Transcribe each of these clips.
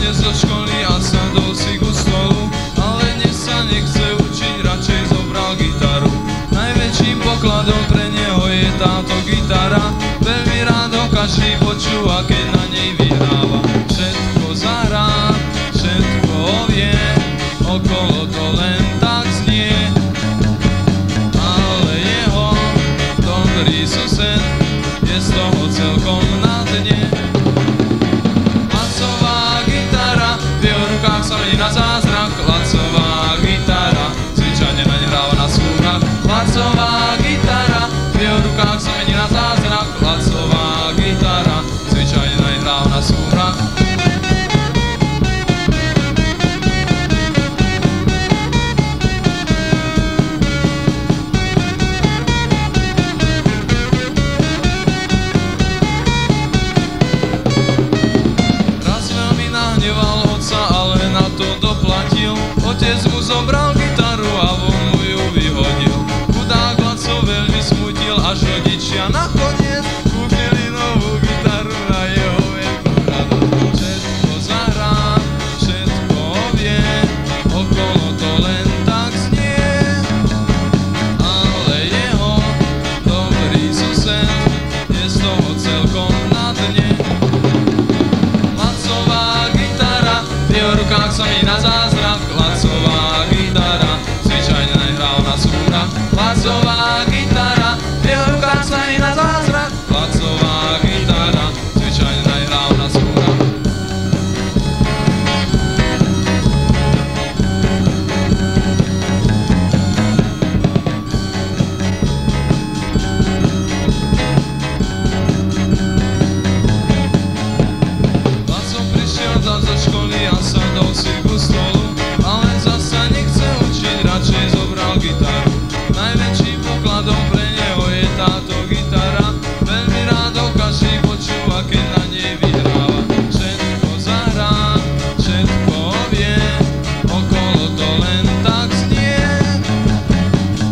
otec do školy a sadol si ku stolu, ale dnes sa nechce učiť, radšej zobral gitaru. Najväčším pokladom pre neho je táto gitara, veľmi rád ho každý počúva, keď na nej vyhráva. Všetko zahrá, všetko vie, okolo to len tak znie, ale jeho dobrý sused je z toho celkom na dne. Lacová gitara, v jeho rukách sa mení na zázrak. Lacová gitara, zvyčajne na ne hráva na súhrach. Lacová gitara, v jeho rukách sa mení na zázrak. Lacová gitara, zvyčajne na ne hráva na súhrach. Otec mu zobral gitaru a von mu ju vyhodil. Chudák Laco veľmi smutil, až rodičia nakoniec kúpili novú gitaru na jeho veľkú radosť. Všetko zahrá, všetko vie, okolo to len tak znie, ale jeho dobrý sused je z toho celkom na dne. Lacová gitara, v jeho rukách sa mi na zázrak. Lacová gitara, zvyčajne na ne hráva na súhrach. Lacová gitara, v jeho rukách sa mi na zázrak. Lacová gitara, zvyčajne na ne hráva na súhrach. Laco prišiel zo školy a sadol si ku stolu, ale zasa nechce učiť, radšej zobral gitaru. Najväčším pokladom pre neho je táto gitara, veľmi rád ho každý počúva, keď na nej vyhráva. Všetko zahrá, všetko vie, okolo to len tak znie,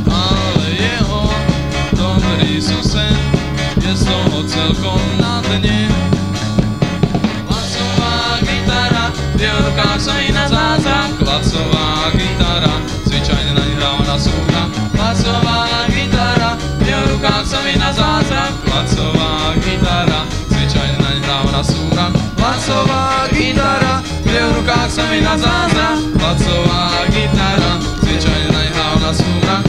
ale jeho dobrý sused je z toho celkom na dne. Lacová gitara, v jeho rukách sa mi na zázrak. Lacová gitara, zvyčajne na ne hráva na súhrach. Lacová gitara, v jeho rukách sa mi na zázrak. Lacová gitara, zvyčajne na ne hráva na súhrach. Lacová gitara, v jeho rukách sa mi na zázrak. Lacová gitara, zvyčajne na ne hráva na súhrach.